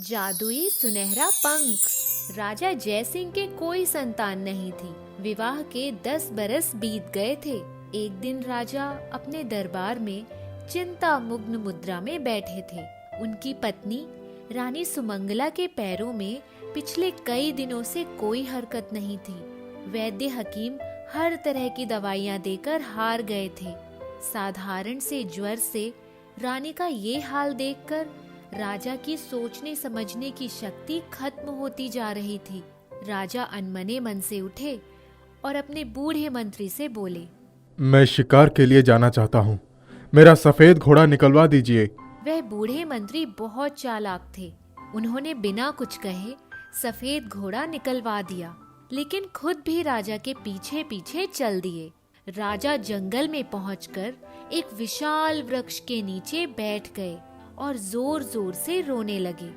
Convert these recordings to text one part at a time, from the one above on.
जादुई सुनहरा पंख। राजा जयसिंह के कोई संतान नहीं थी। विवाह के 10 बरस बीत गए थे। एक दिन राजा अपने दरबार में चिंता मुग्न मुद्रा में बैठे थे। उनकी पत्नी रानी सुमंगला के पैरों में पिछले कई दिनों से कोई हरकत नहीं थी। वैद्य हकीम हर तरह की दवाइयां देकर हार गए थे। साधारण से ज्वर से रानी का ये हाल देखकर राजा की सोचने समझने की शक्ति खत्म होती जा रही थी। राजा अनमने मन से उठे और अपने बूढ़े मंत्री से बोले, मैं शिकार के लिए जाना चाहता हूँ। मेरा सफेद घोड़ा निकलवा दीजिए। वह बूढ़े मंत्री बहुत चालाक थे। उन्होंने बिना कुछ कहे सफेद घोड़ा निकलवा दिया, लेकिन खुद भी राजा के पीछे पीछे चल दिए। राजा जंगल में पहुंचकर एक विशाल वृक्ष के नीचे बैठ गए और जोर जोर से रोने लगे।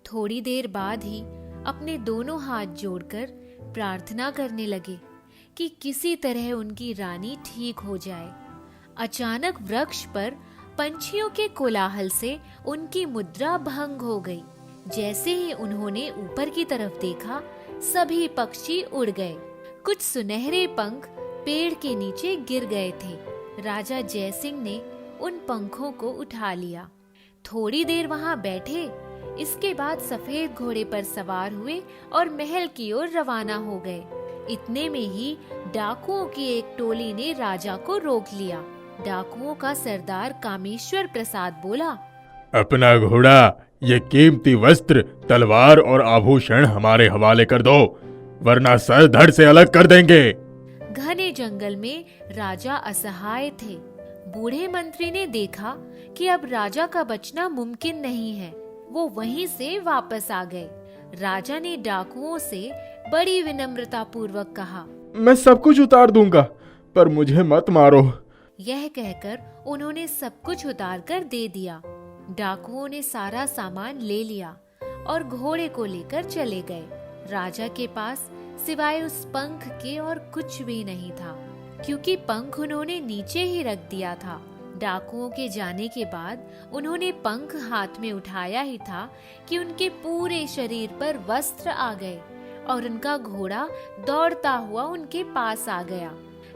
थोड़ी देर बाद ही अपने दोनों हाथ जोड़कर प्रार्थना करने लगे कि किसी तरह उनकी रानी ठीक हो जाए। अचानक वृक्ष पर पंछियों के कोलाहल से उनकी मुद्रा भंग हो गई। जैसे ही उन्होंने ऊपर की तरफ देखा, सभी पक्षी उड़ गए। कुछ सुनहरे पंख पेड़ के नीचे गिर गए थे। राजा जयसिंह ने उन पंखों को उठा लिया। थोड़ी देर वहां बैठे। इसके बाद सफेद घोड़े पर सवार हुए और महल की ओर रवाना हो गए। इतने में ही डाकुओं की एक टोली ने राजा को रोक लिया। डाकुओं का सरदार कामेश्वर प्रसाद बोला, अपना घोड़ा, ये कीमती वस्त्र, तलवार और आभूषण हमारे हवाले कर दो, वरना सर धड़ से अलग कर देंगे। घने जंगल में राजा असहाय थे। बूढ़े मंत्री ने देखा कि अब राजा का बचना मुमकिन नहीं है। वो वहीं से वापस आ गए। राजा ने डाकुओं से बड़ी विनम्रता पूर्वक कहा, मैं सब कुछ उतार दूंगा, पर मुझे मत मारो। यह कहकर उन्होंने सब कुछ उतार कर दे दिया। डाकुओं ने सारा सामान ले लिया और घोड़े को लेकर चले गए। राजा के पास सिवाय उस पंख के और कुछ भी नहीं था, क्योंकि पंख उन्होंने नीचे ही रख दिया था। डाकुओं के जाने के बाद उन्होंने पंख हाथ में उठाया ही था कि उनके पूरे शरीर पर वस्त्र आ गए और उनका घोड़ा दौड़ता हुआ उनके पास आ गया।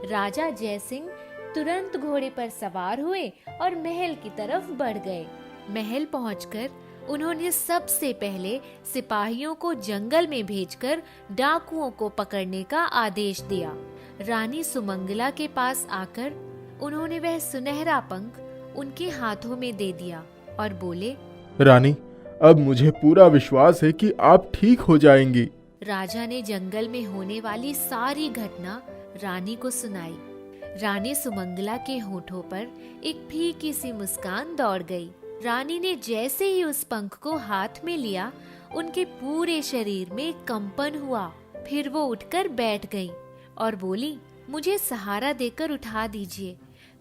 राजा जयसिंह तुरंत घोड़े पर सवार हुए और महल की तरफ बढ़ गए। महल पहुंचकर उन्होंने सबसे पहले सिपाहियों को जंगल में भेजकर डाकुओं को पकड़ने का आदेश दिया। रानी सुमंगला के पास आकर उन्होंने वह सुनहरा पंख उनके हाथों में दे दिया और बोले, रानी, अब मुझे पूरा विश्वास है कि आप ठीक हो जाएंगी। राजा ने जंगल में होने वाली सारी घटना रानी को सुनाई। रानी सुमंगला के होठों पर एक फीकी सी मुस्कान दौड़ गई। रानी ने जैसे ही उस पंख को हाथ में लिया, उनके पूरे शरीर में कंपन हुआ। फिर वो उठकर बैठ गई और बोली, मुझे सहारा देकर उठा दीजिए,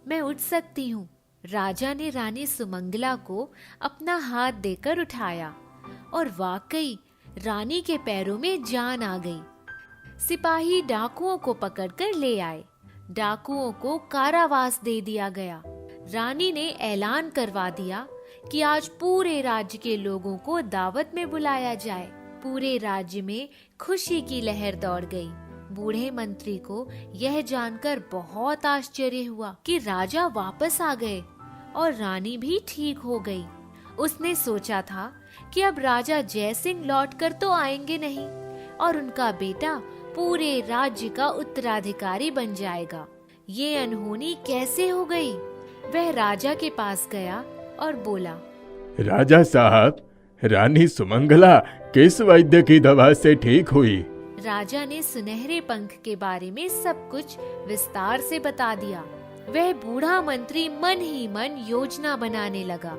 मैं उठ सकती हूँ। राजा ने रानी सुमंगला को अपना हाथ देकर उठाया और वाकई रानी के पैरों में जान आ गई। सिपाही डाकुओं को पकड़कर ले आए। डाकुओं को कारावास दे दिया गया। रानी ने ऐलान करवा दिया कि आज पूरे राज्य के लोगों को दावत में बुलाया जाए। पूरे राज्य में खुशी की लहर दौड़ गई। बूढ़े मंत्री को यह जानकर बहुत आश्चर्य हुआ कि राजा वापस आ गए और रानी भी ठीक हो गई। उसने सोचा था कि अब राजा जयसिंह लौटकर तो आएंगे नहीं और उनका बेटा पूरे राज्य का उत्तराधिकारी बन जाएगा। ये अनहोनी कैसे हो गई? वह राजा के पास गया और बोला, राजा साहब, रानी सुमंगला किस वैद्य की दवा से ठीक हुई? राजा ने सुनहरे पंख के बारे में सब कुछ विस्तार से बता दिया। वह बूढ़ा मंत्री मन ही मन योजना बनाने लगा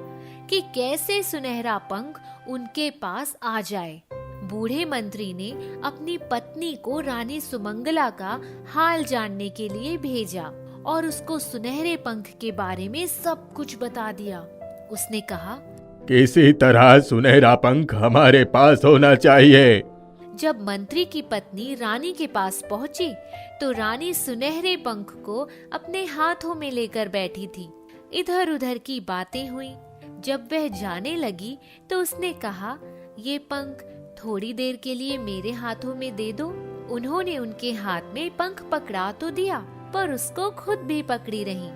कि कैसे सुनहरा पंख उनके पास आ जाए। बूढ़े मंत्री ने अपनी पत्नी को रानी सुमंगला का हाल जानने के लिए भेजा और उसको सुनहरे पंख के बारे में सब कुछ बता दिया। उसने कहा, किसी तरह सुनहरा पंख हमारे पास होना चाहिए। जब मंत्री की पत्नी रानी के पास पहुंची तो रानी सुनहरे पंख को अपने हाथों में लेकर बैठी थी। इधर उधर की बातें हुई। जब वह जाने लगी तो उसने कहा, ये पंख थोड़ी देर के लिए मेरे हाथों में दे दो। उन्होंने उनके हाथ में पंख पकड़ा तो दिया, पर उसको खुद भी पकड़ी रही।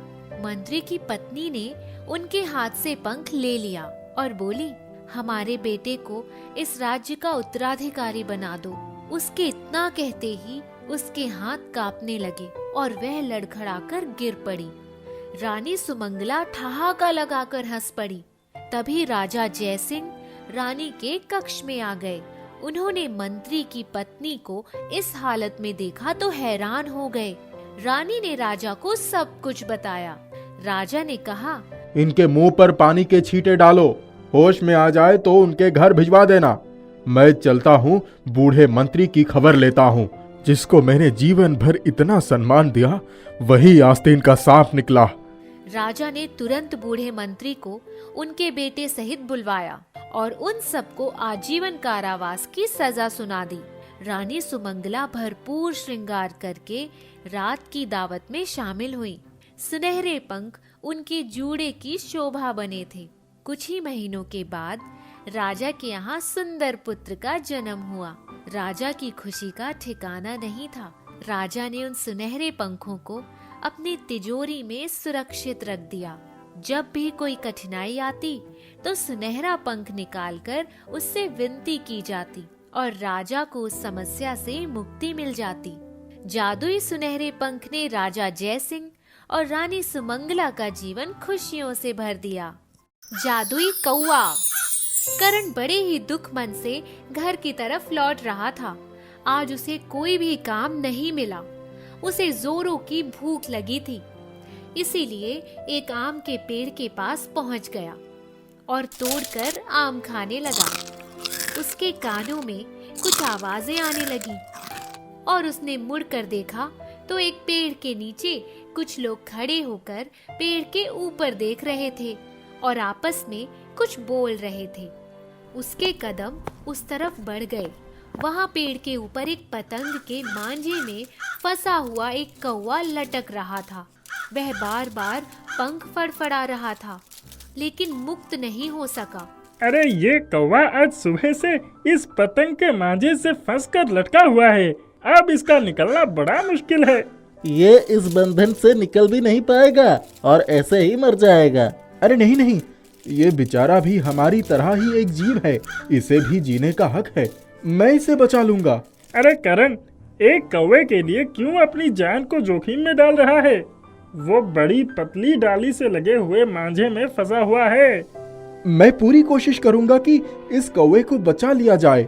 मंत्री की पत्नी ने उनके हाथ से पंख ले लिया और बोली, हमारे बेटे को इस राज्य का उत्तराधिकारी बना दो। उसके इतना कहते ही उसके हाथ कांपने लगे और वह लड़खड़ाकर गिर पड़ी। रानी सुमंगला ठहाका लगाकर हंस पड़ी। तभी राजा जयसिंह रानी के कक्ष में आ गए। उन्होंने मंत्री की पत्नी को इस हालत में देखा तो हैरान हो गए। रानी ने राजा को सब कुछ बताया। राजा ने कहा, इनके मुंह पर पानी के छींटे डालो, होश में आ जाए तो उनके घर भिजवा देना। मैं चलता हूँ, बूढ़े मंत्री की खबर लेता हूँ। जिसको मैंने जीवन भर इतना सम्मान दिया, वही आस्तीन का सांप निकला। राजा ने तुरंत बूढ़े मंत्री को उनके बेटे सहित बुलवाया और उन सबको आजीवन कारावास की सजा सुना दी। रानी सुमंगला भरपूर श्रृंगार करके रात की दावत में शामिल हुई। सुनहरे पंख उनके जूड़े की शोभा बने थे। कुछ ही महीनों के बाद राजा के यहाँ सुंदर पुत्र का जन्म हुआ। राजा की खुशी का ठिकाना नहीं था। राजा ने उन सुनहरे पंखों को अपनी तिजोरी में सुरक्षित रख दिया। जब भी कोई कठिनाई आती तो सुनहरा पंख निकालकर उससे विनती की जाती और राजा को उस समस्या से मुक्ति मिल जाती। जादुई सुनहरे पंख ने राजा जयसिंह और रानी सुमंगला का जीवन खुशियों से भर दिया। जादुई कौवा। करण बड़े ही दुख मन से घर की तरफ लौट रहा था। आज उसे कोई भी काम नहीं मिला। उसे जोरों की भूख लगी थी, इसीलिए एक आम के पेड़ के पास पहुंच गया और तोड़कर आम खाने लगा। उसके कानों में कुछ आवाजें आने लगी और उसने मुड़कर देखा तो एक पेड़ के नीचे कुछ लोग खड़े होकर पेड़ के ऊपर देख रहे थे और आपस में कुछ बोल रहे थे। उसके कदम उस तरफ बढ़ गए। वहाँ पेड़ के ऊपर एक पतंग के मांझे में फंसा हुआ एक कौवा लटक रहा था। वह बार बार पंख फड़फड़ा रहा था, लेकिन मुक्त नहीं हो सका। अरे ये कौवा आज सुबह से इस पतंग के मांझे से फंसकर लटका हुआ है। अब इसका निकलना बड़ा मुश्किल है। ये इस बंधन से निकल भी नहीं पाएगा और ऐसे ही मर जाएगा। अरे नहीं नहीं, ये बेचारा भी हमारी तरह ही एक जीव है। इसे भी जीने का हक है। मैं इसे बचा लूंगा। अरे करण, एक कौवे के लिए क्यों अपनी जान को जोखिम में डाल रहा है? वो बड़ी पतली डाली से लगे हुए मांझे में फंसा हुआ है। मैं पूरी कोशिश करूंगा कि इस कौवे को बचा लिया जाए।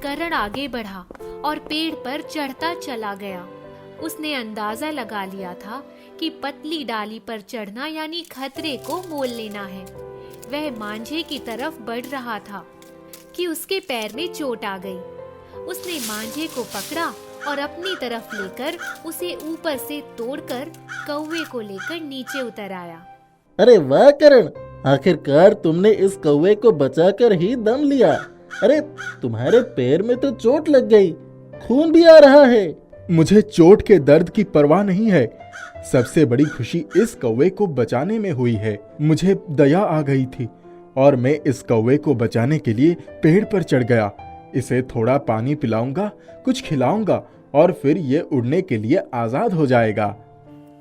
करण आगे बढ़ा और पेड़ पर चढ़ता चला गया। उसने अंदाजा लगा लिया था कि पतली डाली पर चढ़ना यानी खतरे को मोल लेना है। वह मांझे की तरफ बढ़ रहा था कि उसके पैर में चोट आ गई। उसने मांझे को पकड़ा और अपनी तरफ लेकर उसे ऊपर से तोड़कर कौवे को लेकर नीचे उतर आया। अरे वाह करण, आखिरकार तुमने इस कौवे को बचाकर ही दम लिया। अरे तुम्हारे पैर में तो चोट लग गई, खून भी आ रहा है। मुझे चोट के दर्द की परवाह नहीं है। सबसे बड़ी खुशी इस कौवे को बचाने में हुई है। मुझे दया आ गई थी और मैं इस कौवे को बचाने के लिए पेड़ पर चढ़ गया। इसे थोड़ा पानी पिलाऊंगा, कुछ खिलाऊंगा और फिर ये उड़ने के लिए आजाद हो जाएगा।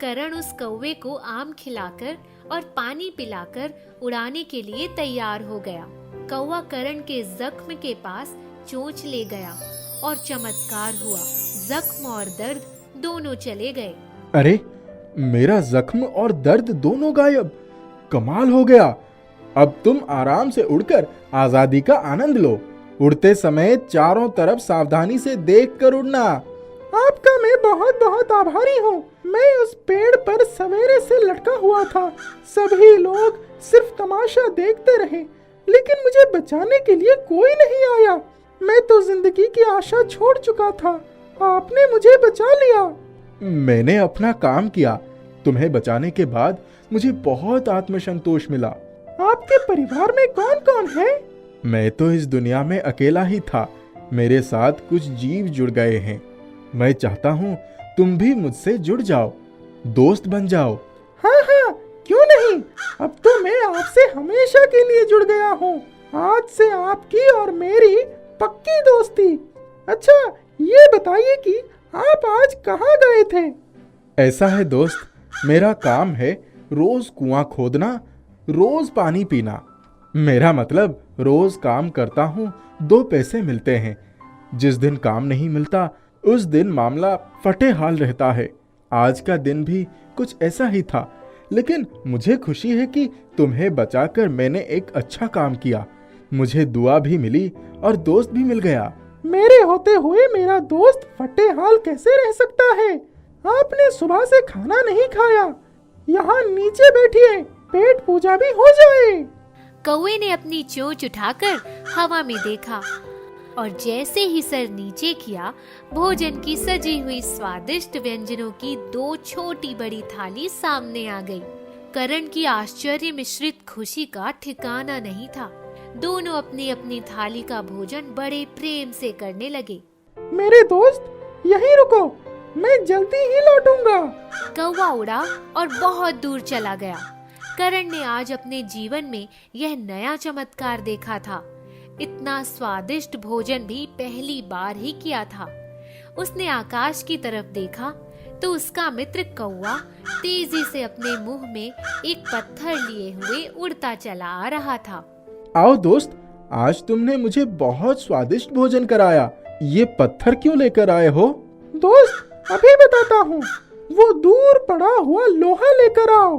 करण उस कौवे को आम खिलाकर और पानी पिलाकर उड़ाने के लिए तैयार हो गया। कौवा करण के जख्म के पास चोंच ले गया और चमत्कार हुआ। जख्म और दर्द दोनों चले गए। अरे, मेरा जख्म और दर्द दोनों गायब। कमाल हो गया। अब तुम आराम से उड़कर आजादी का आनंद लो। उड़ते समय चारों तरफ सावधानी से देखकर उड़ना। आपका मैं बहुत बहुत आभारी हूँ। मैं उस पेड़ पर सवेरे से लटका हुआ था। सभी लोग सिर्फ तमाशा देखते रहे, लेकिन मुझे बचाने के लिए कोई नहीं आया। मैं तो जिंदगी की आशा छोड़ चुका था। आपने मुझे बचा लिया। मैंने अपना काम किया। तुम्हें बचाने के बाद मुझे बहुत आत्मसंतोष मिला। आपके परिवार में कौन कौन है? मैं तो इस दुनिया में अकेला ही था। मेरे साथ कुछ जीव जुड़ गए हैं। मैं चाहता हूँ तुम भी मुझसे जुड़ जाओ, दोस्त बन जाओ। हाँ हाँ, क्यों नहीं। अब तो मैं आपसे हमेशा के लिए जुड़ गया हूँ। आज से आपकी और मेरी पक्की दोस्ती। अच्छा, ये बताइए कि आप आज कहाँ गए थे? ऐसा है दोस्त, मेरा काम है रोज कुआं खोदना, रोज पानी पीना। मेरा मतलब रोज काम करता हूँ, 2 पैसे मिलते हैं। जिस दिन काम नहीं मिलता उस दिन मामला फटे हाल रहता है। आज का दिन भी कुछ ऐसा ही था, लेकिन मुझे खुशी है कि तुम्हें बचाकर मैंने एक अच्छा काम किया। मुझे दुआ भी मिली और दोस्त भी मिल गया। मेरे होते हुए मेरा दोस्त फटे हाल कैसे रह सकता है? आपने सुबह से खाना नहीं खाया। यहाँ नीचे बैठिए, पेट पूजा भी हो जाए। कौवे ने अपनी चोंच उठाकर हवा में देखा और जैसे ही सर नीचे किया, भोजन की सजी हुई स्वादिष्ट व्यंजनों की 2 छोटी बड़ी थाली सामने आ गई। करण की आश्चर्य मिश्रित खुशी का ठिकाना नहीं था। दोनों अपनी अपनी थाली का भोजन बड़े प्रेम से करने लगे। मेरे दोस्त यहीं रुको, मैं जल्दी ही लौटूंगा। कौवा उड़ा और बहुत दूर चला गया। करण ने आज अपने जीवन में यह नया चमत्कार देखा था। इतना स्वादिष्ट भोजन भी पहली बार ही किया था। उसने आकाश की तरफ देखा तो उसका मित्र कौवा तेजी से अपने मुंह में एक पत्थर लिए हुए उड़ता चला आ रहा था। आओ दोस्त, आज तुमने मुझे बहुत स्वादिष्ट भोजन कराया। ये पत्थर क्यों लेकर आए हो? दोस्त अभी बताता हूँ, वो दूर पड़ा हुआ लोहा लेकर आओ।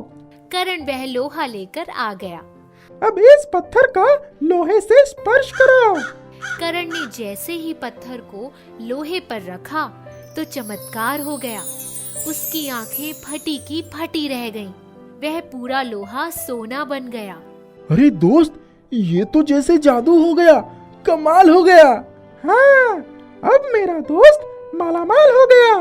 करण वह लोहा लेकर आ गया। अब इस पत्थर का लोहे से स्पर्श कराओ। करण ने जैसे ही पत्थर को लोहे पर रखा तो चमत्कार हो गया। उसकी आंखें फटी की फटी रह गईं। वह पूरा लोहा सोना बन गया। अरे दोस्त, ये तो जैसे जादू हो गया, कमाल हो गया। हाँ, अब मेरा दोस्त मालामाल हो गया।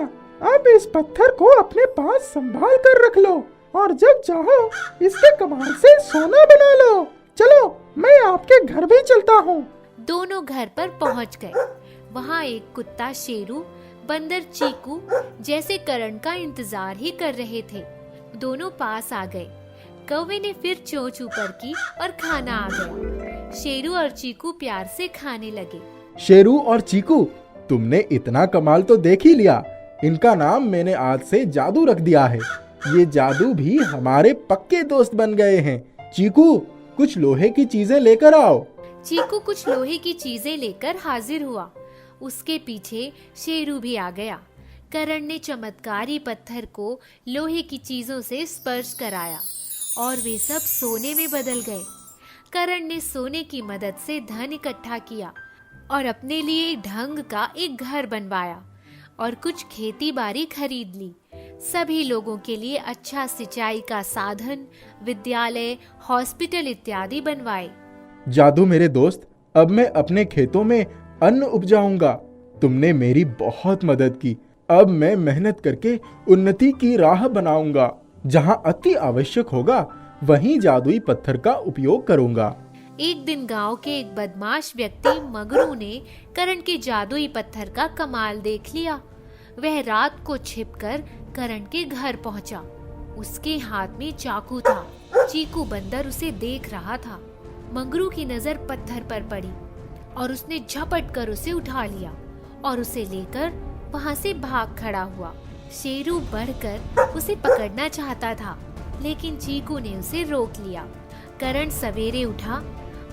अब इस पत्थर को अपने पास संभाल कर रख लो और जब चाहो इसके कमाल से सोना बना लो। चलो, मैं आपके घर भी चलता हूँ। दोनों घर पर पहुँच गए। वहाँ एक कुत्ता शेरू, बंदर चीकू जैसे करण का इंतजार ही कर रहे थे। दोनों पास आ गए। कौवे ने फिर चोंच ऊपर की और खाना आ गया। शेरू और चीकू प्यार से खाने लगे। शेरू और चीकू, तुमने इतना कमाल तो देख ही लिया। इनका नाम मैंने आज से जादू रख दिया है। ये जादू भी हमारे पक्के दोस्त बन गए हैं। चीकू, कुछ लोहे की चीजें लेकर आओ। चीकू कुछ लोहे की चीजें लेकर हाजिर हुआ। उसके पीछे शेरू भी आ गया। करण ने चमत्कारी पत्थर को लोहे की चीजों से स्पर्श कराया और वे सब सोने में बदल गए। करण ने सोने की मदद से धन इकट्ठा किया और अपने लिए ढंग का एक घर बनवाया और कुछ खेती बाड़ी खरीद ली। सभी लोगों के लिए अच्छा सिंचाई का साधन, विद्यालय, हॉस्पिटल इत्यादि बनवाए। जादू मेरे दोस्त, अब मैं अपने खेतों में अन्न उपजाऊंगा। तुमने मेरी बहुत मदद की। अब मैं मेहनत करके उन्नति की राह बनाऊंगा। जहाँ अति आवश्यक होगा वहीं जादुई पत्थर का उपयोग करूंगा। एक दिन गांव के एक बदमाश व्यक्ति मगरू ने करण के जादुई पत्थर का कमाल देख लिया। वह रात को छिपकर करण के घर पहुंचा। उसके हाथ में चाकू था। चीकू बंदर उसे देख रहा था। मगरू की नजर पत्थर पर पड़ी और उसने झपट कर उसे उठा लिया और उसे लेकर वहां से भाग खड़ा हुआ। शेरू बढ़कर उसे पकड़ना चाहता था, लेकिन चीकू ने उसे रोक लिया। करण सवेरे उठा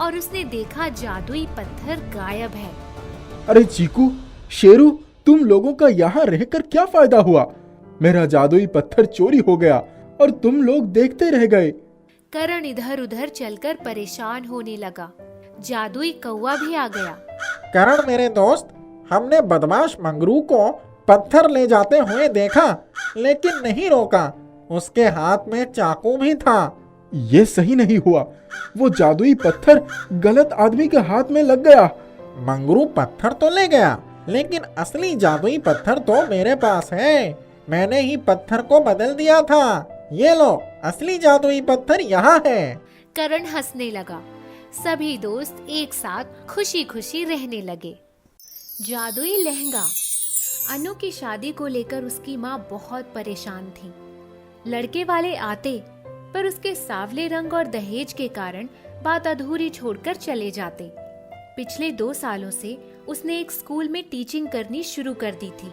और उसने देखा जादुई पत्थर गायब है। अरे चीकू, शेरू, तुम लोगों का यहाँ रहकर क्या फायदा हुआ? मेरा जादुई पत्थर चोरी हो गया और तुम लोग देखते रह गए। करण इधर उधर चलकर परेशान होने लगा। जादुई कौवा भी आ गया। करण मेरे दोस्त, हमने बदमाश मंगरू को पत्थर ले जाते हुए देखा, लेकिन नहीं रोका। उसके हाथ में चाकू भी था। ये सही नहीं हुआ। वो जादुई पत्थर गलत आदमी के हाथ में लग गया। मंगरू पत्थर तो ले गया, लेकिन असली जादुई पत्थर तो मेरे पास है। मैंने ही पत्थर को बदल दिया था। ये लो, असली जादुई पत्थर यहाँ है। करण हंसने लगा। सभी दोस्त एक साथ खुशी खुशी रहने लगे। जादुई लहंगा। अनु की शादी को लेकर उसकी माँ बहुत परेशान थी। लड़के वाले आते पर उसके सावले रंग और दहेज के कारण बात अधूरी छोड़कर चले जाते। पिछले 2 सालों से उसने एक स्कूल में टीचिंग करनी शुरू कर दी थी।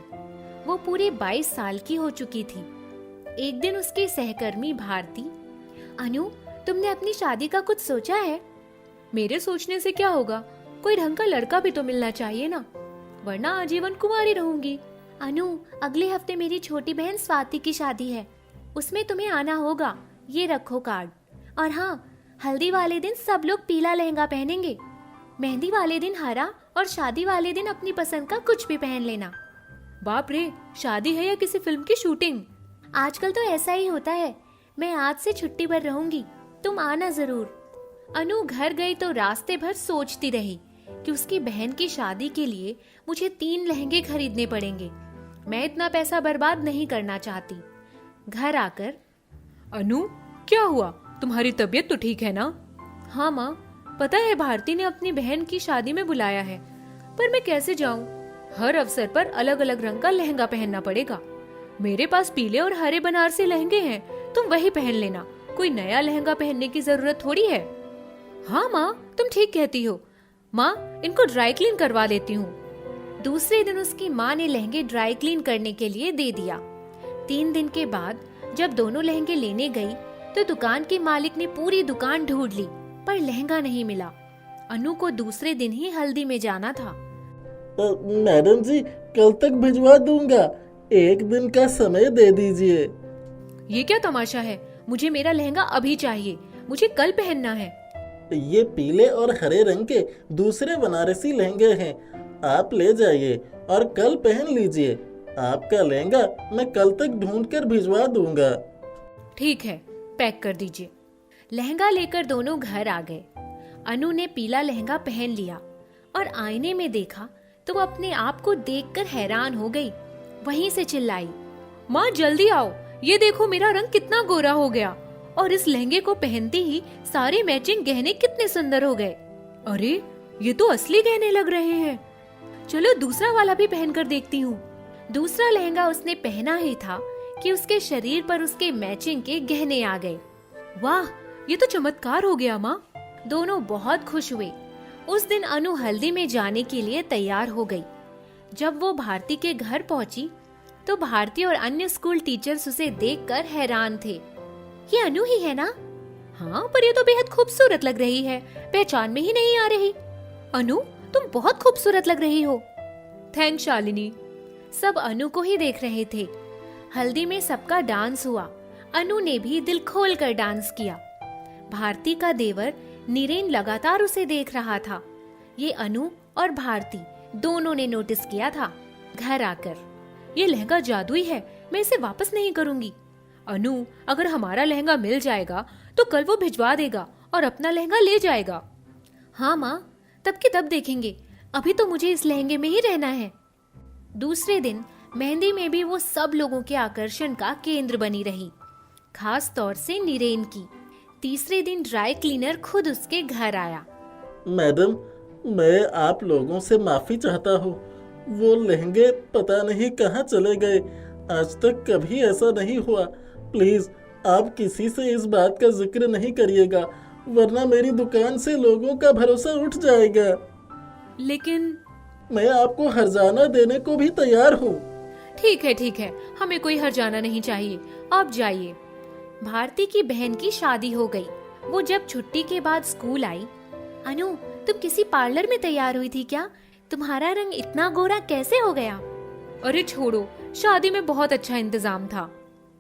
वो पूरे 22 साल की हो चुकी थी। एक दिन उसकी सहकर्मी भारती, अनु, तुमने अपनी शादी का कुछ सोचा है? मेरे सोचने से क्या होगा, कोई ढंग का लड़का भी तो मिलना चाहिए ना, वरना आजीवन कुंवारी रहूंगी। अनु, अगले हफ्ते मेरी छोटी बहन स्वाति की शादी है, उसमें तुम्हें आना होगा। ये रखो कार्ड। और हाँ, हल्दी वाले दिन सब लोग पीला लहंगा पहनेंगे, मेहंदी वाले दिन हरा और शादी वाले दिन अपनी पसंद का कुछ भी पहन लेना। बाप रे, शादी है या किसी फिल्म की शूटिंग? आजकल तो ऐसा ही होता है। मैं आज से छुट्टी पर रहूंगी, तुम आना जरूर। अनु घर गई तो रास्ते भर सोचती रही कि उसकी बहन की शादी के लिए मुझे 3 लहंगे खरीदने पड़ेंगे। मैं इतना पैसा बर्बाद नहीं करना चाहती। घर आकर, अनु, क्या हुआ? तुम्हारी तबीयत तो ठीक है ना? हाँ माँ, पता है भारती ने अपनी बहन की शादी में बुलाया है, पर मैं कैसे जाऊं? हर अवसर पर अलग अलग रंग का लहंगा पहनना पड़ेगा। मेरे पास पीले और हरे बनारसी लहंगे हैं, तुम वही पहन लेना। कोई नया लहंगा पहनने की जरूरत थोड़ी है। हाँ माँ, तुम ठीक कहती हो। माँ, इनको ड्राई क्लीन करवा लेती हूँ। दूसरे दिन उसकी माँ ने लहंगे ड्राई क्लीन करने के लिए दे दिया। 3 दिन के बाद जब दोनों लहंगे लेने गई तो दुकान के मालिक ने पूरी दुकान ढूंढ ली, पर लहंगा नहीं मिला। अनु को दूसरे दिन ही हल्दी में जाना था। मैडम जी, कल तक भिजवा दूंगा, 1 दिन का समय दे दीजिए। ये क्या तमाशा है? मुझे मेरा लहंगा अभी चाहिए, मुझे कल पहनना है। ये पीले और हरे रंग के दूसरे बनारसी लहंगे हैं, आप ले जाइए और कल पहन लीजिए। आपका लहंगा मैं कल तक ढूंढ कर भिजवा दूंगा। ठीक है, पैक कर दीजिए। लहंगा लेकर दोनों घर आ गए। अनु ने पीला लहंगा पहन लिया और आईने में देखा तो वो अपने आप को देखकर हैरान हो गई। वहीं से चिल्लाई, माँ जल्दी आओ, ये देखो मेरा रंग कितना गोरा हो गया, और इस लहंगे को पहनते ही सारे मैचिंग गहने कितने सुंदर हो गए। अरे, ये तो असली गहने लग रहे हैं। चलो दूसरा वाला भी पहनकर देखती हूँ। दूसरा लहंगा उसने पहना ही था कि उसके शरीर पर उसके मैचिंग के गहने आ गए। वाह, ये तो चमत्कार हो गया माँ। दोनों बहुत खुश हुए। उस दिन अनु हल्दी में जाने के लिए तैयार हो गई। जब वो भारती के घर पहुंची तो भारती और अन्य स्कूल टीचर्स उसे देखकर हैरान थे। ये अनु ही है ना? हाँ, पर ये तो बेहद खूबसूरत लग रही है, पहचान में ही नहीं आ रही। अनु, तुम बहुत खूबसूरत लग रही हो। थैंक्स शालिनी। सब अनु को ही देख रहे थे। हल्दी में सबका डांस हुआ। अनु ने भी दिल खोल कर डांस किया। भारती का देवर नीरेन लगातार उसे देख रहा था। ये अनु और भारती दोनों ने नोटिस किया था। घर आकर, ये लहंगा जादुई है, मैं इसे वापस नहीं करूंगी। अनु, अगर हमारा लहंगा मिल जाएगा तो कल वो भिजवा देगा और अपना लहंगा ले जाएगा। हाँ माँ, तब की तब देखेंगे, अभी तो मुझे इस लहंगे में ही रहना है। दूसरे दिन मेहंदी में भी वो सब लोगों के आकर्षण का केंद्र बनी रही, खास तौर से नीरेन की। तीसरे दिन ड्राई क्लीनर खुद उसके घर आया। मैडम, मैं आप लोगों से माफी चाहता हूँ। वो लहंगे पता नहीं कहाँ चले गए। आज तक कभी ऐसा नहीं हुआ। प्लीज आप किसी से इस बात का जिक्र नहीं करिएगा, वरना मेरी दुकान से लोगों का भरोसा उठ जाएगा। लेकिन मैं आपको हर्जाना देने को भी तैयार हूँ। ठीक है, हमें कोई हर्जाना नहीं चाहिए, आप जाइए। भारती की बहन की शादी हो गई। वो जब छुट्टी के बाद स्कूल आई, अनु, तुम किसी पार्लर में तैयार हुई थी क्या? तुम्हारा रंग इतना गोरा कैसे हो गया? अरे छोड़ो, शादी में बहुत अच्छा इंतजाम था।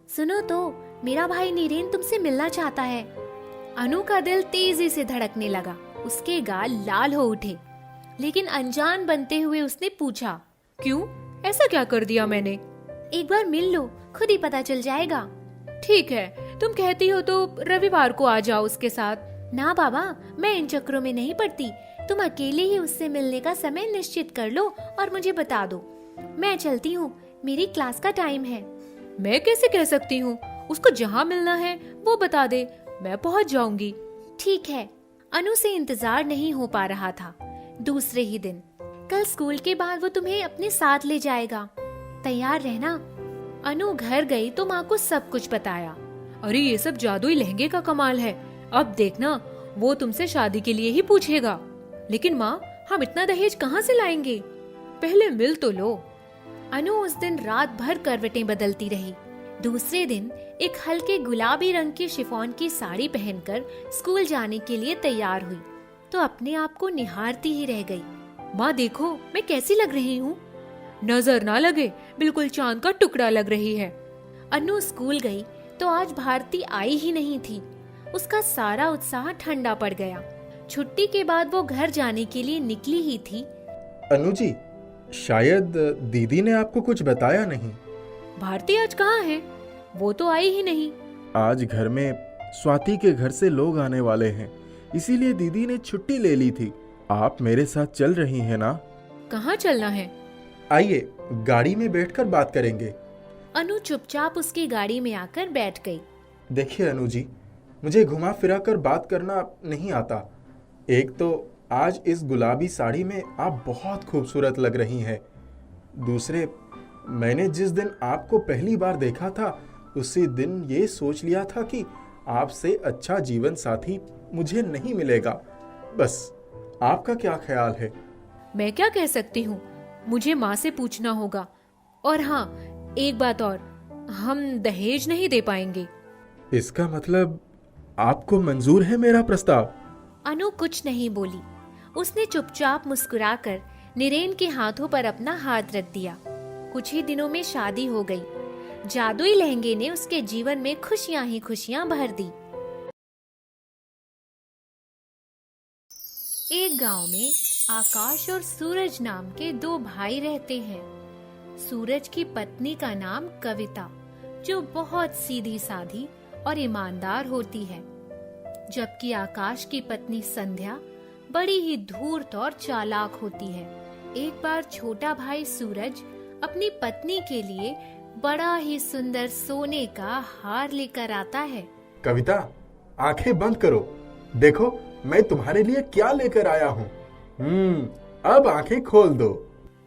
सुनो तो, मेरा भाई नीरेन तुमसे मिलना चाहता है। अनु का दिल तेजी से धड़कने लगा। उसके गाल लाल हो उठे, लेकिन अनजान बनते हुए उसने पूछा, क्यों? ऐसा क्या कर दिया मैंने? एक बार मिल लो, खुद ही पता चल जाएगा। ठीक है, तुम कहती हो तो रविवार को आ जाओ उसके साथ। ना बाबा, मैं इन चक्रों में नहीं पड़ती। तुम अकेले ही उससे मिलने का समय निश्चित कर लो और मुझे बता दो। मैं चलती हूँ, मेरी क्लास का टाइम है। मैं कैसे कह सकती हूँ? उसको जहाँ मिलना है वो बता दे, मैं पहुँच जाऊंगी। ठीक है। अनु से इंतजार नहीं हो पा रहा था। दूसरे ही दिन, कल स्कूल के बाद वो तुम्हें अपने साथ ले जाएगा, तैयार रहना। अनु घर गई तो माँ को सब कुछ बताया। अरे ये सब जादुई लहंगे का कमाल है। अब देखना वो तुमसे शादी के लिए ही पूछेगा। लेकिन माँ, हम इतना दहेज कहाँ से लाएंगे? पहले मिल तो लो। अनु उस दिन रात भर करवटें बदलती रही। दूसरे दिन एक हल्के गुलाबी रंग की शिफॉन की साड़ी पहनकर स्कूल जाने के लिए तैयार हुई तो अपने आप को निहारती ही रह गई। माँ देखो, मैं कैसी लग रही हूँ? नजर ना लगे, बिल्कुल चांद का टुकड़ा लग रही है। अनु स्कूल गई तो आज भारती आई ही नहीं थी। उसका सारा उत्साह ठंडा पड़ गया। छुट्टी के बाद वो घर जाने के लिए निकली ही थी। अनु जी, शायद दीदी ने आपको कुछ बताया नहीं। भारती आज कहाँ है? वो तो आई ही नहीं। आज घर में स्वाति के घर से लोग आने वाले हैं, इसीलिए दीदी ने छुट्टी ले ली थी। आप मेरे साथ चल रही हैं ना? कहाँ चलना है? आइए, गाड़ी में बैठकर बात करेंगे। अनु चुपचाप उसकी गाड़ी में आकर बैठ गई। देखिए अनु जी, मुझे घुमा फिरा कर बात करना नहीं आता। एक तो आज इस गुलाबी साड़ी में आप बहुत खूबसूरत लग रही हैं। दूसरे, मैंने जिस दिन आपको पहली बार देखा था उसी दिन ये सोच लिया था कि आपसे अच्छा जीवन साथी मुझे नहीं मिलेगा। बस आपका क्या ख्याल है? मैं क्या कह सकती हूँ, मुझे माँ से पूछना होगा। और हाँ, एक बात और, हम दहेज नहीं दे पाएंगे। इसका मतलब आपको मंजूर है मेरा प्रस्ताव? अनु कुछ नहीं बोली। उसने चुपचाप मुस्कुराकर नीरेन के हाथों पर अपना हाथ रख दिया। कुछ ही दिनों में शादी हो गई। जादुई लहंगे ने उसके जीवन में खुशियां ही खुशियां भर दी। एक गांव में आकाश और सूरज नाम के दो भाई रहते हैं। सूरज की पत्नी का नाम कविता, जो बहुत सीधी साधी और ईमानदार होती है, जबकि आकाश की पत्नी संध्या बड़ी ही धूर्त और चालाक होती है। एक बार छोटा भाई सूरज अपनी पत्नी के लिए बड़ा ही सुंदर सोने का हार लेकर आता है। कविता, आंखें बंद करो, देखो मैं तुम्हारे लिए क्या लेकर आया हूँ। अब आंखें खोल दो।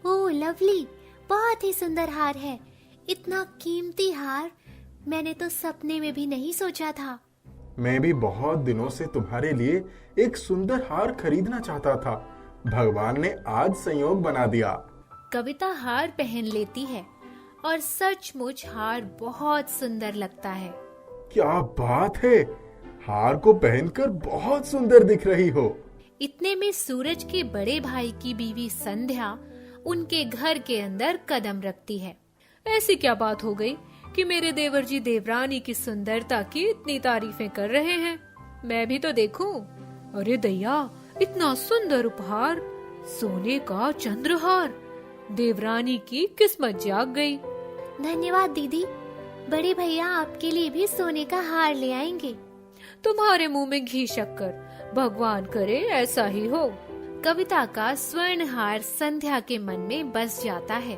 ओह लवली, बहुत ही सुंदर हार है। इतना कीमती हार मैंने तो सपने में भी नहीं सोचा था। मैं भी बहुत दिनों से तुम्हारे लिए एक सुंदर हार खरीदना चाहता था। भगवान ने आज संयोग बना दिया। कविता हार पहन लेती है और सचमुच हार बहुत सुंदर लगता है। क्या बात है, हार को पहनकर बहुत सुंदर दिख रही हो। इतने में सूरज के बड़े भाई की बीवी संध्या उनके घर के अंदर कदम रखती है। ऐसी क्या बात हो गई कि मेरे देवर जी देवरानी की सुंदरता की इतनी तारीफें कर रहे हैं? मैं भी तो देखूं। अरे दैया, इतना सुंदर उपहार, सोने का चंद्रहार। देवरानी की किस्मत जाग गई। धन्यवाद दीदी, बड़े भैया आपके लिए भी सोने का हार ले आएंगे। तुम्हारे मुंह में घी शक्कर, भगवान करे ऐसा ही हो। कविता का स्वर्ण हार संध्या के मन में बस जाता है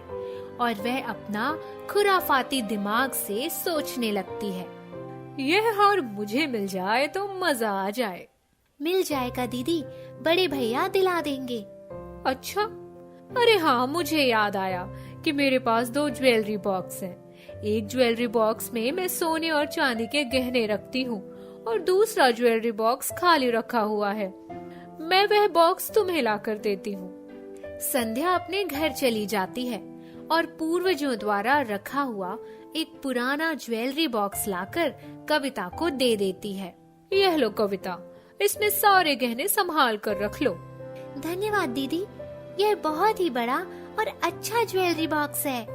और वह अपना खुराफाती दिमाग से सोचने लगती है, यह हार मुझे मिल जाए तो मजा आ जाए। मिल जाएगा दीदी, बड़े भैया दिला देंगे। अच्छा, अरे हाँ, मुझे याद आया कि मेरे पास 2 ज्वेलरी बॉक्स हैं। एक ज्वेलरी बॉक्स में मैं सोने और चांदी के गहने रखती हूँ और दूसरा ज्वेलरी बॉक्स खाली रखा हुआ है। मैं वह बॉक्स तुम्हें लाकर देती हूँ। संध्या अपने घर चली जाती है और पूर्वजों द्वारा रखा हुआ एक पुराना ज्वेलरी बॉक्स लाकर कविता को दे देती है। यह लो कविता, इसमें सारे गहने संभाल कर रख लो। धन्यवाद दीदी, यह बहुत ही बड़ा और अच्छा ज्वेलरी बॉक्स है।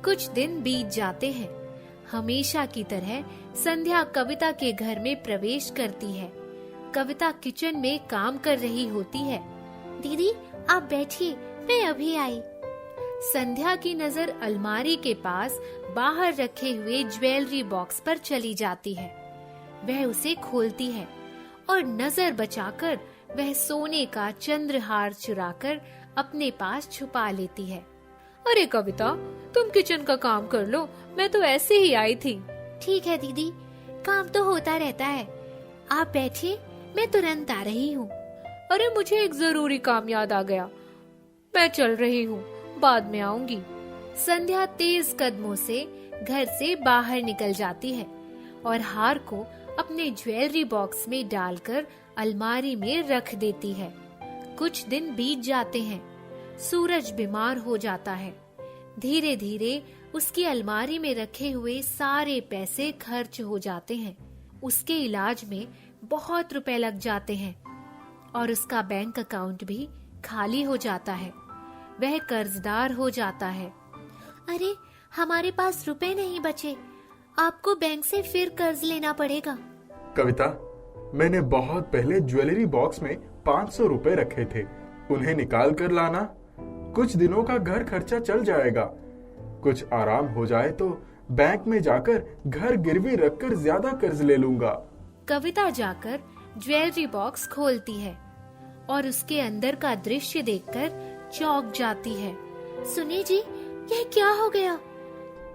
कुछ दिन बीत जाते हैं। हमेशा की तरह संध्या कविता के घर में प्रवेश करती है। कविता किचन में काम कर रही होती है। दीदी आप बैठिए, मैं अभी आई। संध्या की नजर अलमारी के पास बाहर रखे हुए ज्वेलरी बॉक्स पर चली जाती है। वह उसे खोलती है और नजर बचाकर वह सोने का चंद्रहार चुराकर अपने पास छुपा लेती है। अरे कविता, तुम किचन का काम कर लो, मैं तो ऐसे ही आई थी। ठीक है दीदी, काम तो होता रहता है। आप बैठिए, मैं तुरंत आ रही हूँ। अरे मुझे एक जरूरी काम याद आ गया, मैं चल रही हूँ, बाद में आऊंगी। संध्या तेज कदमों से घर से बाहर निकल जाती है और हार को अपने ज्वेलरी बॉक्स में डालकर अलमारी में रख देती है। कुछ दिन बीत जाते हैं। सूरज बीमार हो जाता है। धीरे धीरे उसकी अलमारी में रखे हुए सारे पैसे खर्च हो जाते हैं। उसके इलाज में बहुत रुपए लग जाते हैं और उसका बैंक अकाउंट भी खाली हो जाता है। वह कर्जदार हो जाता है। अरे, हमारे पास रुपए नहीं बचे, आपको बैंक से फिर कर्ज लेना पड़ेगा। कविता, मैंने बहुत पहले ज्वेलरी बॉक्स में 500 रुपए रखे थे, उन्हें निकाल कर लाना। कुछ दिनों का घर खर्चा चल जाएगा। कुछ आराम हो जाए तो बैंक में जाकर घर गिरवी रखकर ज्यादा कर्ज ले लूंगा। कविता जाकर ज्वेलरी बॉक्स खोलती है और उसके अंदर का दृश्य देखकर चौंक जाती है। सुनिए जी, यह क्या हो गया?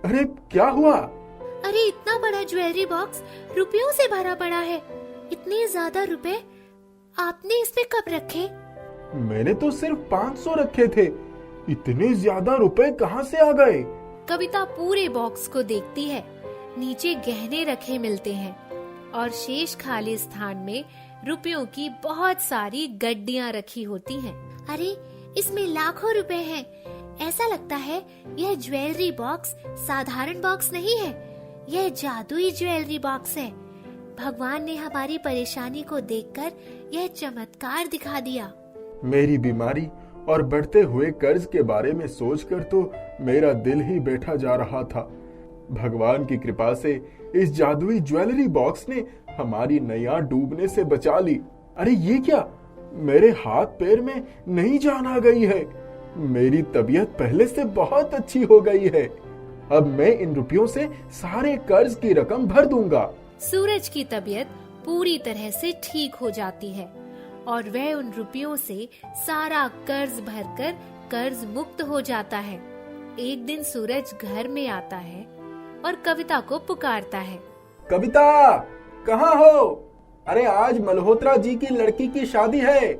अरे क्या हुआ? अरे, इतना बड़ा ज्वेलरी बॉक्स रुपयों से भरा पड़ा है। इतने ज्यादा रुपए आपने इसमें कब रखे? मैंने तो सिर्फ 500 रखे थे, इतने ज्यादा रुपए कहाँ से आ गए? कविता पूरे बॉक्स को देखती है। नीचे गहने रखे मिलते हैं और शेष खाली स्थान में रुपयों की बहुत सारी गड्डियां रखी होती हैं। अरे, इसमें लाखों रुपए हैं। ऐसा लगता है यह ज्वेलरी बॉक्स साधारण बॉक्स नहीं है, यह जादुई ज्वेलरी बॉक्स है। भगवान ने हमारी परेशानी को देखकर यह चमत्कार दिखा दिया। मेरी बीमारी और बढ़ते हुए कर्ज के बारे में सोचकर तो मेरा दिल ही बैठा जा रहा था। भगवान की कृपा से इस जादुई ज्वेलरी बॉक्स ने हमारी नैया डूबने से बचा ली। अरे ये क्या, मेरे हाथ पैर में नई जान आ गई है। मेरी तबीयत पहले से बहुत अच्छी हो गई है। अब मैं इन रुपयों से सारे कर्ज की रकम भर दूंगा। सूरज की तबीयत पूरी तरह से ठीक हो जाती है और वह उन रुपयों से सारा कर्ज भरकर कर्ज मुक्त हो जाता है। एक दिन सूरज घर में आता है और कविता को पुकारता है। कविता, कहाँ हो? अरे आज मल्होत्रा जी की लड़की की शादी है,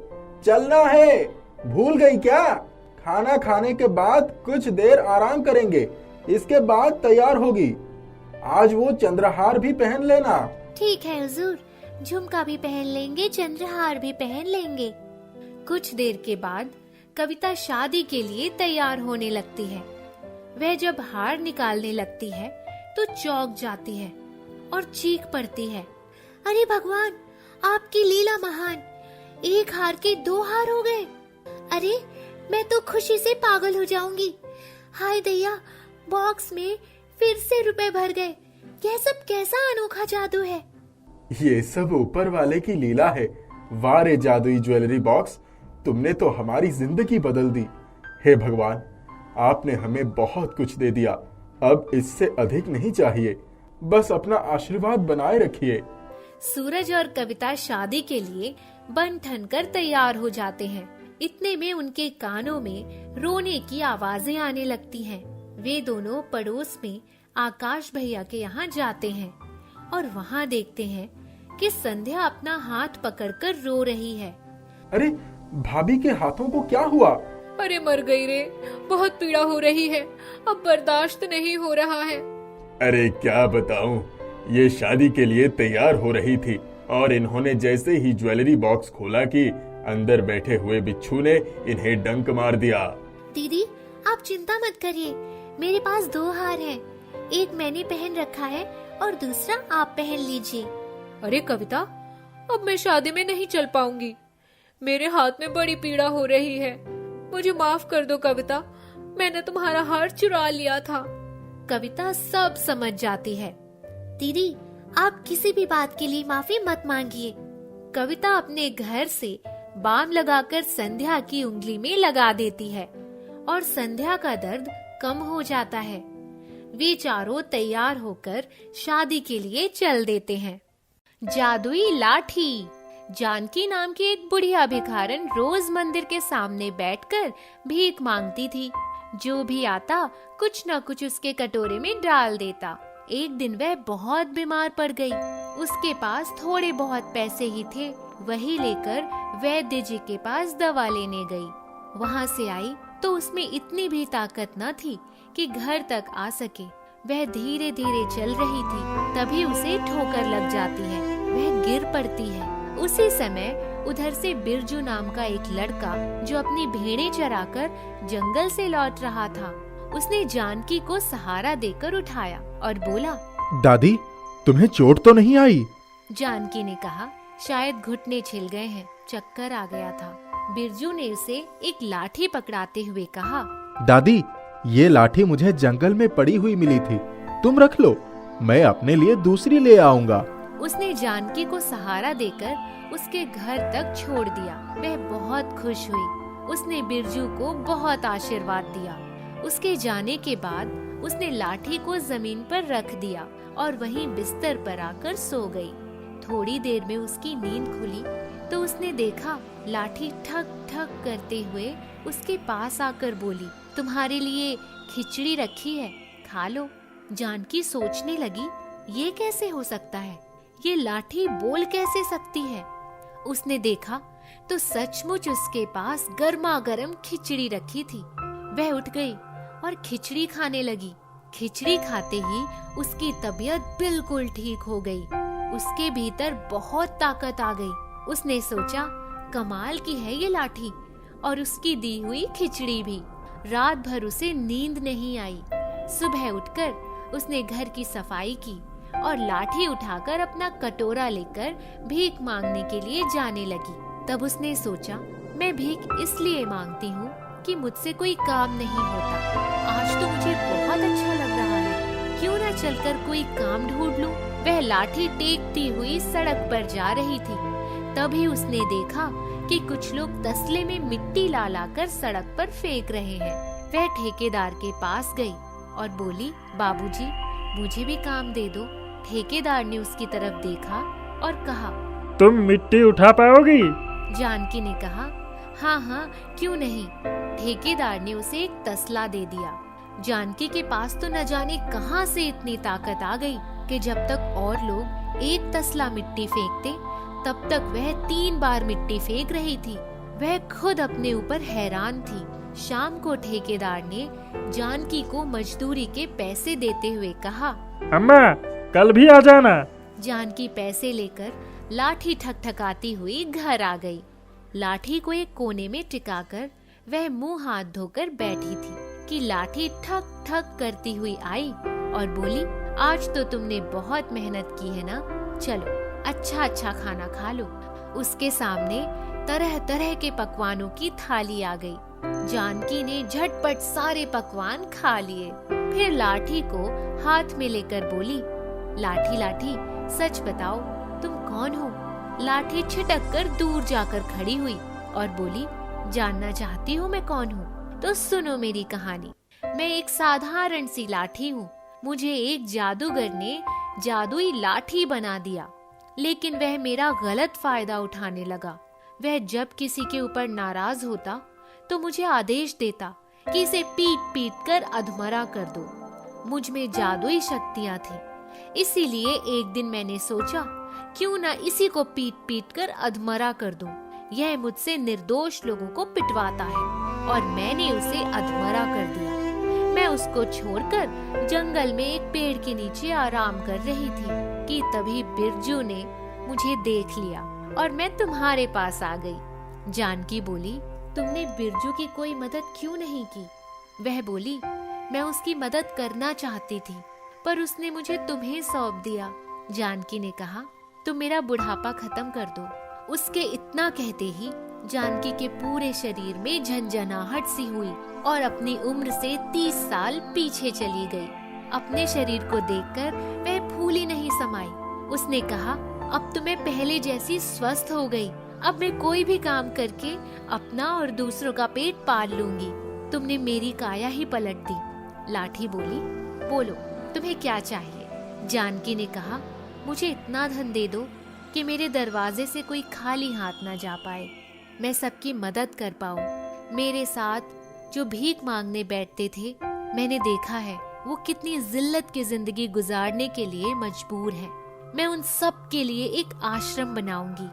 चलना है। भूल गई क्या? खाना खाने के बाद कुछ देर आराम करेंगे, इसके बाद तैयार होगी। आज वो चंद्रहार भी पहन लेना। ठीक है हुजूर, झुमका भी पहन लेंगे, चंद्रहार भी पहन लेंगे। कुछ देर के बाद कविता शादी के लिए तैयार होने लगती है। वह जब हार निकालने लगती है तो चौंक जाती है और चीख पड़ती है। अरे भगवान, आपकी लीला महान, एक हार के 2 हार हो गए। अरे, मैं तो खुशी से पागल हो जाऊंगी। हाय दैया, बॉक्स में फिर से रुपए भर गए। यह सब कैसा अनोखा जादू है? ये सब ऊपर वाले की लीला है। वाह रे जादुई ज्वेलरी बॉक्स, तुमने तो हमारी जिंदगी बदल दी। हे भगवान, आपने हमें बहुत कुछ दे दिया। अब इससे अधिक नहीं चाहिए। बस अपना आशीर्वाद बनाए रखिए। सूरज और कविता शादी के लिए बन ठन कर तैयार हो जाते हैं। इतने में उनके कानों में रोने की आवाजें आने लगती हैं। वे दोनों पड़ोस में आकाश भैया के यहाँ जाते हैं और वहाँ देखते हैं कि संध्या अपना हाथ पकड़कर रो रही है। अरे भाभी के हाथों को क्या हुआ? अरे मर गई रे, बहुत पीड़ा हो रही है, अब बर्दाश्त नहीं हो रहा है। अरे क्या बताऊं, ये शादी के लिए तैयार हो रही थी और इन्होंने जैसे ही ज्वेलरी बॉक्स खोला कि अंदर बैठे हुए बिच्छू ने इन्हें डंक मार दिया। दीदी, आप चिंता मत करिए, मेरे पास 2 हार हैं। एक मैंने पहन रखा है और दूसरा आप पहन लीजिए। अरे कविता, अब मैं शादी में नहीं चल पाऊंगी। मेरे हाथ में बड़ी पीड़ा हो रही है। मुझे माफ कर दो कविता, मैंने तुम्हारा हार चुरा लिया था। कविता सब समझ जाती है। दीदी, आप किसी भी बात के लिए माफी मत मांगिए। कविता अपने घर से बाम लगाकर संध्या की उंगली में लगा देती है और संध्या का दर्द कम हो जाता है। वे चारों तैयार होकर शादी के लिए चल देते हैं। जादुई लाठी। जानकी नाम की एक बुढ़िया भिखारन रोज मंदिर के सामने बैठकर भीख मांगती थी। जो भी आता कुछ न कुछ उसके कटोरे में डाल देता। एक दिन वह बहुत बीमार पड़ गई। उसके पास थोड़े बहुत पैसे ही थे। वही लेकर वैद्य जी के पास दवा लेने गई। वहाँ से आई तो उसमें इतनी भी ताकत न थी कि घर तक आ सके। वह धीरे धीरे चल रही थी, तभी उसे ठोकर लग जाती है। वह गिर पड़ती है। उसी समय उधर से बिरजू नाम का एक लड़का, जो अपनी भेड़ें चराकर जंगल से लौट रहा था, उसने जानकी को सहारा देकर उठाया और बोला, दादी, तुम्हें चोट तो नहीं आई? जानकी ने कहा, शायद घुटने छिल गए हैं, चक्कर आ गया था। बिरजू ने उसे एक लाठी पकड़ाते हुए कहा, दादी, ये लाठी मुझे जंगल में पड़ी हुई मिली थी, तुम रख लो, मैं अपने लिए दूसरी ले आऊंगा। उसने जानकी को सहारा देकर उसके घर तक छोड़ दिया। वह बहुत खुश हुई। उसने बिरजू को बहुत आशीर्वाद दिया। उसके जाने के बाद उसने लाठी को जमीन पर रख दिया और वहीं बिस्तर पर आकर सो गई। थोड़ी देर में उसकी नींद खुली तो उसने देखा लाठी ठक ठक करते हुए उसके पास आकर बोली, तुम्हारे लिए खिचड़ी रखी है, खा लो। जानकी सोचने लगी, ये कैसे हो सकता है? ये लाठी बोल कैसे सकती है? उसने देखा तो सचमुच उसके पास गर्मा गर्म खिचड़ी रखी थी। वह उठ गई और खिचड़ी खाने लगी। खिचड़ी खाते ही उसकी तबीयत बिल्कुल ठीक हो गई। उसके भीतर बहुत ताकत आ गई। उसने सोचा, कमाल की है ये लाठी और उसकी दी हुई खिचड़ी भी। रात भर उसे नींद नहीं आई। सुबह उठकर उसने घर की सफाई की और लाठी उठाकर अपना कटोरा लेकर भीख मांगने के लिए जाने लगी। तब उसने सोचा, मैं भीख इसलिए मांगती हूँ कि मुझसे कोई काम नहीं होता। आज तो मुझे बहुत अच्छा लग रहा है, क्यों न चलकर कोई काम ढूंढ लूं। वह लाठी टेकती हुई सड़क पर जा रही थी। तभी उसने देखा कि कुछ लोग तसले में मिट्टी ला लाकर सड़क पर फेंक रहे हैं। वह ठेकेदार के पास गई और बोली, बाबूजी, मुझे भी काम दे दो। ठेकेदार ने उसकी तरफ देखा और कहा, तुम मिट्टी उठा पाओगी? जानकी ने कहा, हाँ हाँ, क्यों नहीं। ठेकेदार ने उसे एक तसला दे दिया। जानकी के पास तो न जाने कहां से इतनी ताकत आ गई कि जब तक और लोग एक तसला मिट्टी फेंकते, तब तक वह 3 बार मिट्टी फेंक रही थी। वह खुद अपने ऊपर हैरान थी। शाम को ठेकेदार ने जानकी को मजदूरी के पैसे देते हुए कहा, अम्मा, कल भी आ जाना। जानकी पैसे लेकर लाठी ठकठकाती हुई घर आ गई। लाठी को एक कोने में टिकाकर वह मुंह हाथ धोकर बैठी थी कि लाठी ठक ठक करती हुई आई और बोली, आज तो तुमने बहुत मेहनत की है ना, चलो अच्छा अच्छा खाना खा लो। उसके सामने तरह तरह के पकवानों की थाली आ गई। जानकी ने झटपट सारे पकवान खा लिए। फिर लाठी को हाथ में लेकर बोली, लाठी लाठी, सच बताओ तुम कौन हो? लाठी छिटक कर दूर जाकर खड़ी हुई और बोली, जानना चाहती हो मैं कौन हूँ? तो सुनो मेरी कहानी। मैं एक साधारण सी लाठी हूँ। मुझे एक जादूगर ने जादुई लाठी बना दिया, लेकिन वह मेरा गलत फायदा उठाने लगा। वह जब किसी के ऊपर नाराज होता तो मुझे आदेश देता कि इसे पीट पीट कर अधमरा कर दो। मुझ में जादुई शक्तियाँ थीं, इसीलिए एक दिन मैंने सोचा, क्यों ना इसी को पीट पीट कर अधमरा कर दूं। यह मुझसे निर्दोष लोगों को पिटवाता है और मैंने उसे अधमरा कर दिया। मैं उसको छोड़कर जंगल में एक पेड़ के नीचे आराम कर रही थी कि तभी बिरजू ने मुझे देख लिया और मैं तुम्हारे पास आ गई। जानकी बोली, तुमने बिरजू की कोई मदद क्यों नहीं की? वह बोली, मैं उसकी मदद करना चाहती थी, पर उसने मुझे तुम्हें सौंप दिया। जानकी ने कहा, तुम मेरा बुढ़ापा खत्म कर दो। उसके इतना कहते ही जानकी के पूरे शरीर में झंझनाहट सी हुई और अपनी उम्र से 30 साल पीछे चली गई। अपने शरीर को देखकर वह फूली नहीं समाई। उसने कहा, अब तो मैं पहले जैसी स्वस्थ हो गई। अब मैं कोई भी काम करके अपना और दूसरों का पेट पाल लूंगी। तुमने मेरी काया ही पलट दी। लाठी बोली, बोलो तुम्हें क्या चाहिए? जानकी ने कहा, मुझे इतना धन दे दो कि मेरे दरवाजे से कोई खाली हाथ ना जा पाए। मैं सबकी मदद कर पाऊं। मेरे साथ जो भीख मांगने बैठते थे, मैंने देखा है वो कितनी जिल्लत की जिंदगी गुजारने के लिए मजबूर है। मैं उन सब के लिए एक आश्रम बनाऊंगी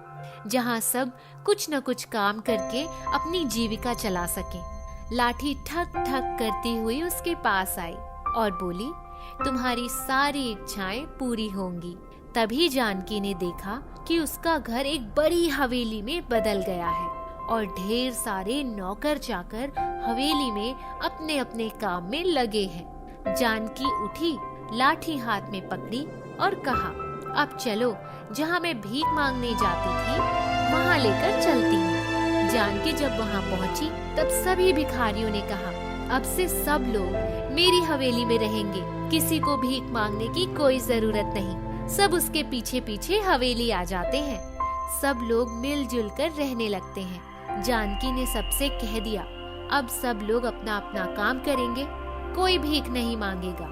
जहाँ सब कुछ न कुछ काम करके अपनी जीविका चला सके। लाठी ठक ठक करती हुई उसके पास आई और बोली, तुम्हारी सारी इच्छाएं पूरी होंगी। तभी जानकी ने देखा कि उसका घर एक बड़ी हवेली में बदल गया है और ढेर सारे नौकर चाकर हवेली में अपने अपने काम में लगे हैं। जानकी उठी, लाठी हाथ में पकड़ी और कहा, अब चलो, जहाँ मैं भीख मांगने जाती थी वहाँ लेकर चलती हूँ। जानकी जब वहाँ पहुँची तब सभी भिखारियों ने कहा, अब से सब लोग मेरी हवेली में रहेंगे, किसी को भीख मांगने की कोई जरूरत नहीं। सब उसके पीछे पीछे हवेली आ जाते हैं। सब लोग मिलजुल कर रहने लगते हैं। जानकी ने सबसे कह दिया, अब सब लोग अपना अपना काम करेंगे, कोई भीख नहीं मांगेगा।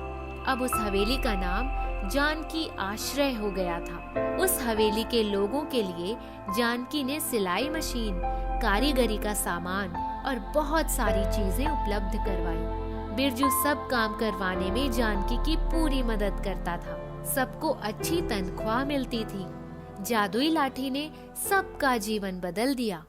अब उस हवेली का नाम जानकी आश्रय हो गया था। उस हवेली के लोगों के लिए जानकी ने सिलाई मशीन, कारीगरी का सामान और बहुत सारी चीजें उपलब्ध करवाई। बिरजू सब काम करवाने में जानकी की पूरी मदद करता था। सबको अच्छी तनख्वाह मिलती थी। जादुई लाठी ने सबका जीवन बदल दिया।